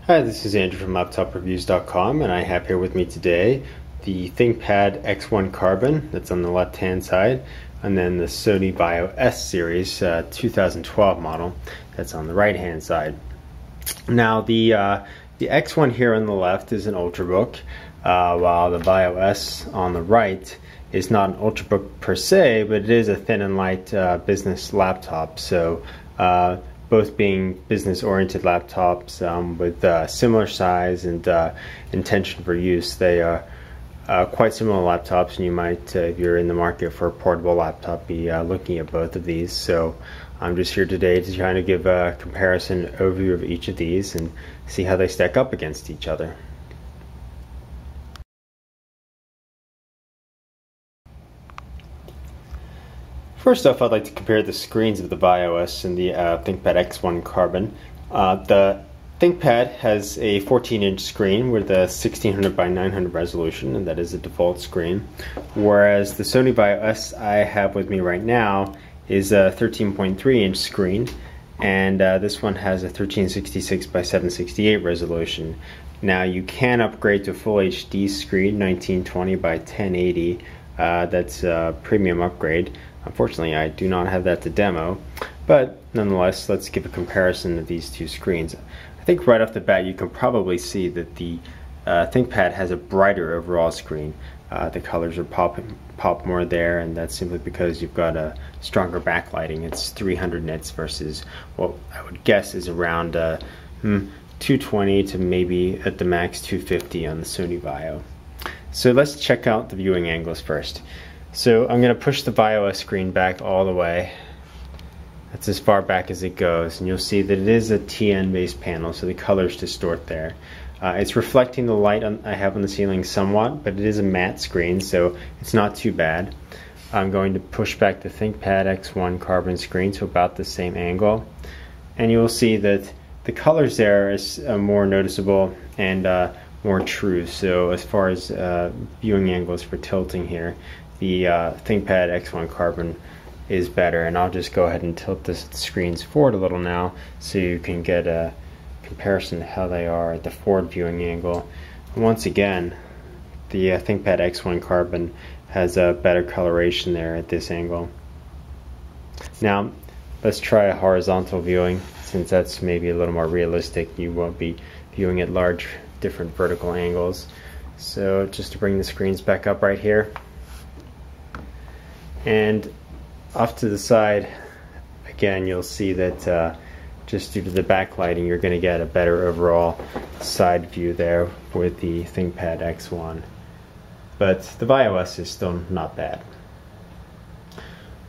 Hi, this is Andrew from LaptopReviews.com, and I have here with me today the ThinkPad X1 Carbon that's on the left hand side, and then the Sony VAIO S series 2012 model that's on the right hand side. Now the X1 here on the left is an Ultrabook, while the VAIO S on the right is not an Ultrabook per se, but it is a thin and light business laptop. So both being business-oriented laptops with similar size and intention for use, they are quite similar laptops, and you might, if you're in the market for a portable laptop, be looking at both of these. So I'm just here today to try to give a comparison overview of each of these and see how they stack up against each other. First off, I'd like to compare the screens of the VAIO S and the ThinkPad X1 Carbon. The ThinkPad has a 14-inch screen with a 1600 by 900 resolution, and that is a default screen. Whereas the Sony VAIO S I have with me right now is a 13.3-inch screen, and this one has a 1366 by 768 resolution. Now you can upgrade to a full HD screen, 1920 by 1080. That's a premium upgrade. Unfortunately, I do not have that to demo, but nonetheless, let's give a comparison of these two screens. I think right off the bat, you can probably see that the ThinkPad has a brighter overall screen. The colors are pop more there, and that's simply because you've got a stronger backlighting. It's 300 nits versus what I would guess is around 220 to maybe at the max 250 on the Sony VAIO. So let's check out the viewing angles first. So I'm going to push the VAIO S screen back all the way. That's as far back as it goes, and you'll see that it is a TN based panel, so the colors distort there. It's reflecting the light I have on the ceiling somewhat, but it is a matte screen, so it's not too bad. I'm going to push back the ThinkPad X1 Carbon screen to about the same angle, and you will see that the colors there is more noticeable and more true. So as far as viewing angles for tilting here, the ThinkPad X1 Carbon is better, and I'll just go ahead and tilt the screens forward a little now so you can get a comparison to how they are at the forward viewing angle. And once again, the ThinkPad X1 Carbon has a better coloration there at this angle. Now let's try a horizontal viewing, since that's maybe a little more realistic. You won't be viewing at large different vertical angles. So just to bring the screens back up right here, and off to the side, again, you'll see that just due to the backlighting, you're going to get a better overall side view there with the ThinkPad X1. But the VAIO S is still not bad.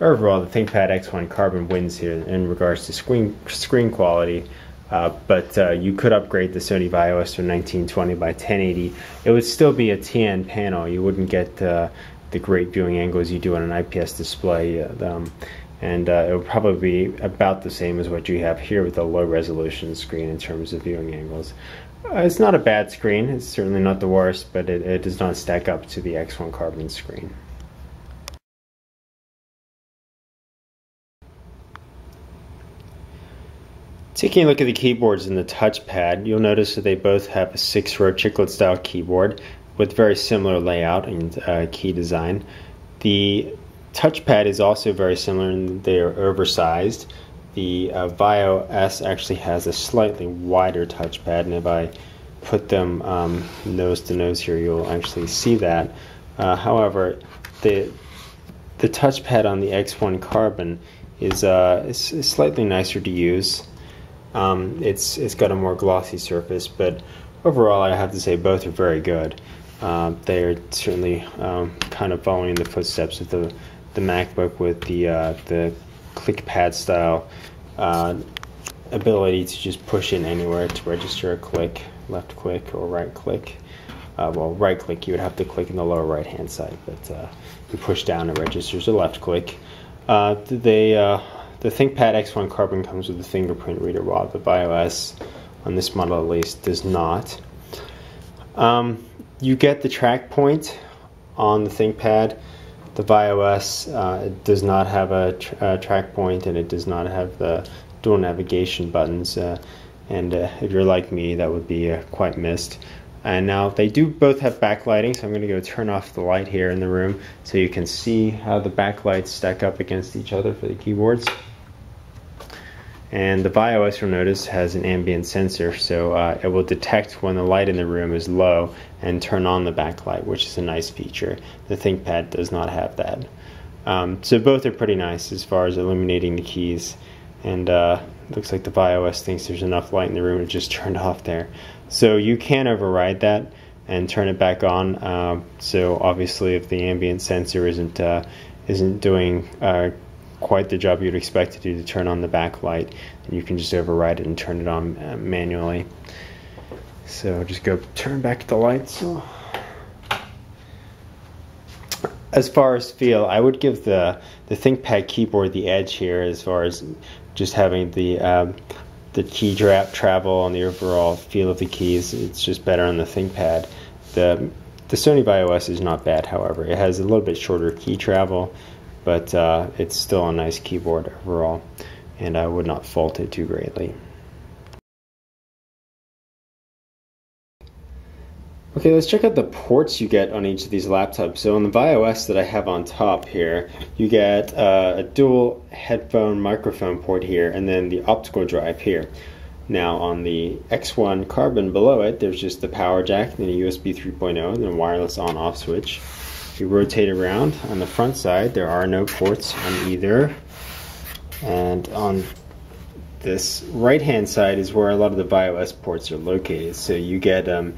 Overall, the ThinkPad X1 Carbon wins here in regards to screen quality, but you could upgrade the Sony VAIO S to 1920 by 1080. It would still be a TN panel. You wouldn't get the great viewing angles you do on an IPS display, and it would probably be about the same as what you have here with a low resolution screen in terms of viewing angles. It's not a bad screen, it's certainly not the worst, but it does not stack up to the X1 Carbon screen. Taking a look at the keyboards and the touchpad, you'll notice that they both have a 6-row chiclet style keyboard with very similar layout and key design. The touchpad is also very similar in that they are oversized. The VAIO S actually has a slightly wider touchpad, and if I put them nose to nose here, you'll actually see that. However, the touchpad on the X1 Carbon is slightly nicer to use. It's got a more glossy surface, but overall I have to say both are very good. They are certainly kind of following in the footsteps of the MacBook with the ClickPad style ability to just push in anywhere to register a click, left click or right click. Well, right click, you would have to click in the lower right hand side, but you push down, it registers a left click. The ThinkPad X1 Carbon comes with a fingerprint reader, while the VAIO S, on this model at least, does not. You get the track point on the ThinkPad. The VAIO S does not have a track point, and it does not have the dual navigation buttons. and if you're like me, that would be quite missed. And now they do both have backlighting, so I'm going to go turn off the light here in the room so you can see how the backlights stack up against each other for the keyboards. And the VAIO S, you'll notice, has an ambient sensor, so it will detect when the light in the room is low and turn on the backlight, which is a nice feature. The ThinkPad does not have that. So both are pretty nice as far as illuminating the keys, and looks like the VAIO S thinks there's enough light in the room to just turn it off there. So you can override that and turn it back on. So obviously, if the ambient sensor isn't doing quite the job you'd expect it to turn on the backlight, and you can just override it and turn it on manually. So just go turn back the lights. As far as feel, I would give the ThinkPad keyboard the edge here as far as just having the key travel and the overall feel of the keys. It's just better on the ThinkPad. The Sony VAIO S is not bad, however. It has a little bit shorter key travel, but it's still a nice keyboard overall, and I would not fault it too greatly. Okay, let's check out the ports you get on each of these laptops. So on the VAIO S that I have on top here, you get a dual headphone microphone port here, and then the optical drive here. Now on the X1 Carbon below it, there's just the power jack, then a USB 3.0, and then a wireless on-off switch. If you rotate around, on the front side, there are no ports on either. And on this right-hand side is where a lot of the VAIO S ports are located. So you get an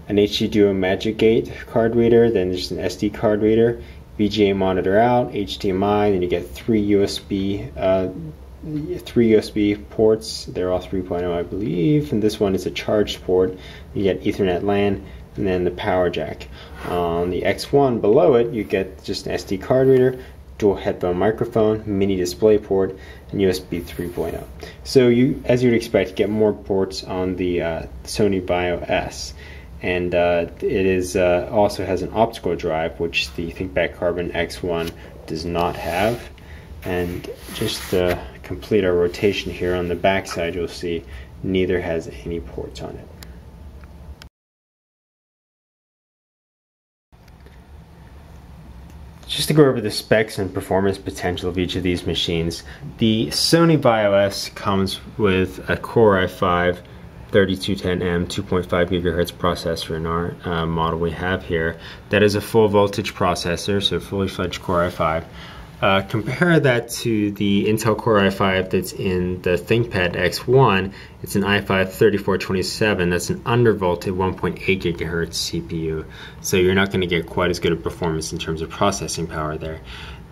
HD Duo Magic Gate card reader, then there's an SD card reader, VGA monitor out, HDMI, then you get three USB ports. They're all 3.0, I believe, and this one is a charged port. You get Ethernet LAN, and then the power jack. On the X1 below it, you get just an SD card reader, dual headphone microphone, mini display port, and USB 3.0. So you, as you'd expect, get more ports on the Sony VAIO S. And it is also has an optical drive, which the ThinkPad Carbon X1 does not have. And just to complete our rotation here on the back side, you'll see neither has any ports on it. Just to go over the specs and performance potential of each of these machines, the Sony VAIO S comes with a Core i5 3210M 2.5 gigahertz processor in our model we have here. That is a full voltage processor, so fully fledged Core i5. Compare that to the Intel Core i5 that's in the ThinkPad X1. It's an i5 3427. That's an undervolted 1.8 gigahertz CPU. So you're not going to get quite as good a performance in terms of processing power there.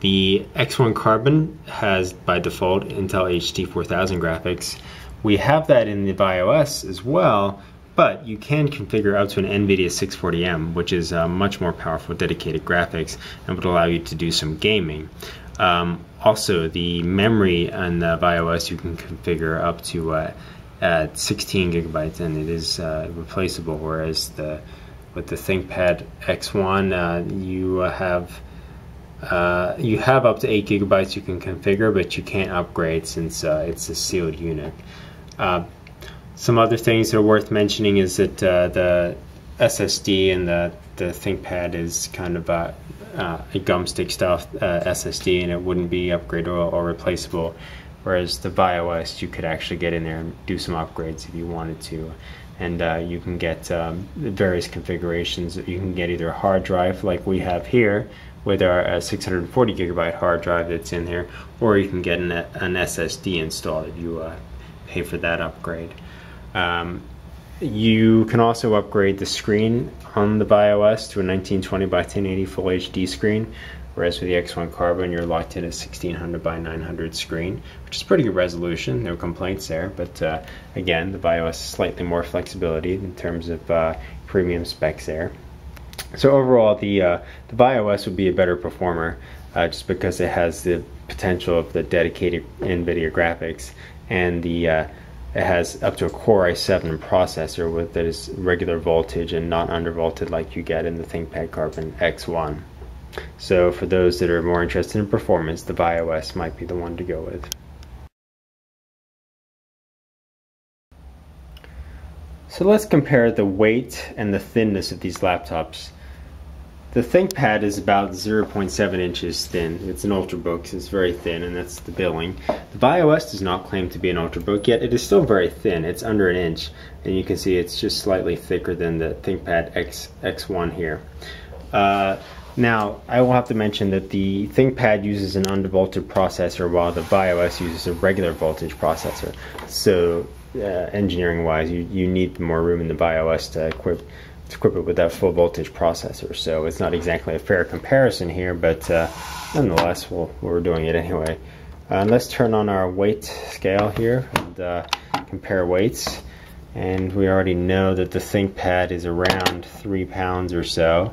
The X1 Carbon has, by default, Intel HD 4000 graphics. We have that in the VAIO S as well, but you can configure up to an NVIDIA 640M, which is much more powerful dedicated graphics and would allow you to do some gaming. Also, the memory on the VAIO S you can configure up to at 16 gigabytes, and it is replaceable, whereas with the ThinkPad X1 you have up to 8 gigabytes you can configure, but you can't upgrade since it's a sealed unit. Some other things that are worth mentioning is that the SSD in the ThinkPad is kind of a gumstick style SSD, and it wouldn't be upgradable or replaceable, whereas the VAIO S you could actually get in there and do some upgrades if you wanted to. And you can get various configurations. You can get either a hard drive like we have here with our 640 gigabyte hard drive that's in here, or you can get an SSD installed if you pay for that upgrade. You can also upgrade the screen on the VAIO S to a 1920 by 1080 Full HD screen, whereas with the X1 Carbon you're locked in a 1600 by 900 screen, which is pretty good resolution, no complaints there, but again, the VAIO S has slightly more flexibility in terms of premium specs there. So overall, the VAIO S would be a better performer just because it has the potential of the dedicated NVIDIA graphics, and it has up to a Core i7 processor that is regular voltage and not undervolted like you get in the ThinkPad Carbon X1. So for those that are more interested in performance, the VAIO S might be the one to go with. So let's compare the weight and the thinness of these laptops. The ThinkPad is about 0.7 inches thin. It's an Ultrabook, so it's very thin, and that's the billing. The VAIO S does not claim to be an Ultrabook, yet it is still very thin. It's under an inch, and you can see it's just slightly thicker than the ThinkPad X1 here. Now, I will have to mention that the ThinkPad uses an undervoltage processor, while the VAIO S uses a regular voltage processor. So, engineering-wise, you need more room in the VAIO S to equip it with that full voltage processor. So it's not exactly a fair comparison here, but nonetheless, we're doing it anyway. Let's turn on our weight scale here and compare weights. And we already know that the ThinkPad is around 3 pounds or so.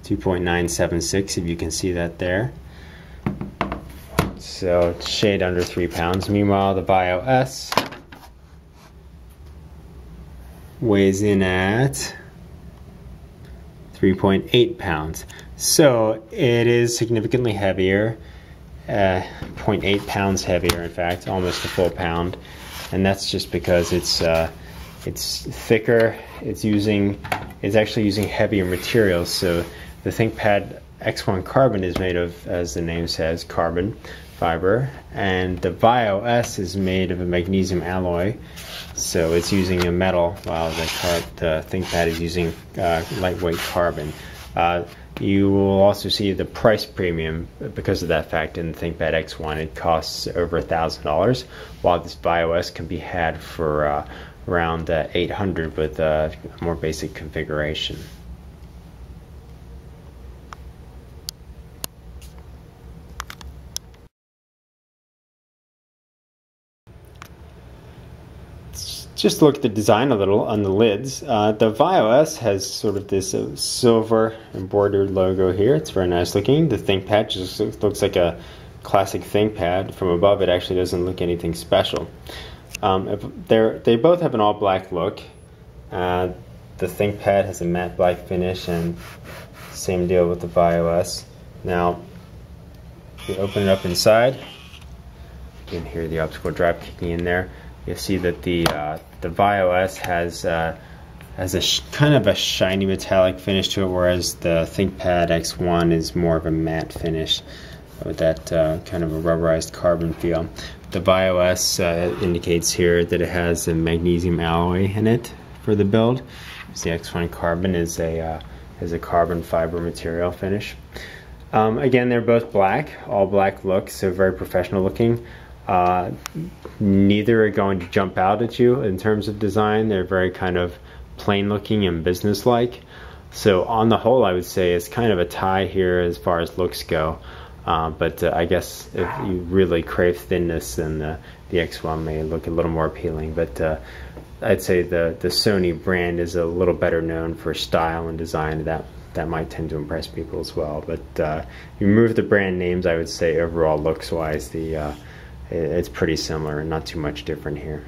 2.976, if you can see that there. So it's shade under 3 pounds. Meanwhile, the VAIO S weighs in at 3.8 pounds. So it is significantly heavier, 0.8 pounds heavier, in fact, almost a full pound. And that's just because it's thicker. It's actually using heavier materials. So the ThinkPad X1 Carbon is made of, as the name says, carbon fiber, and the VAIO S is made of a magnesium alloy, so it's using a metal, while the ThinkPad is using lightweight carbon. You will also see the price premium because of that fact in the ThinkPad X1. It costs over $1,000, while this VAIO S can be had for around $800 with a more basic configuration. Just look at the design a little on the lids. The VAIO S has sort of this silver embroidered logo here. It's very nice looking. The ThinkPad just looks like a classic ThinkPad. From above, it actually doesn't look anything special. They both have an all black look. The ThinkPad has a matte black finish, and same deal with the VAIO S. Now, if you open it up inside, you can hear the optical drive kicking in there. You'll see that the VAIO S has a kind of a shiny metallic finish to it, whereas the ThinkPad X1 is more of a matte finish with that kind of a rubberized carbon feel. The VAIO S indicates here that it has a magnesium alloy in it for the build. The X1 Carbon is a carbon fiber material finish. Again, they're both black, all black look, so very professional looking. Neither are going to jump out at you in terms of design. They're very kind of plain looking and business-like. So on the whole, I would say it's kind of a tie here as far as looks go. But I guess if you really crave thinness, then the X1 may look a little more appealing. But I'd say the Sony brand is a little better known for style and design. That might tend to impress people as well. But if you remove the brand names, I would say overall looks-wise, it's pretty similar and not too much different here.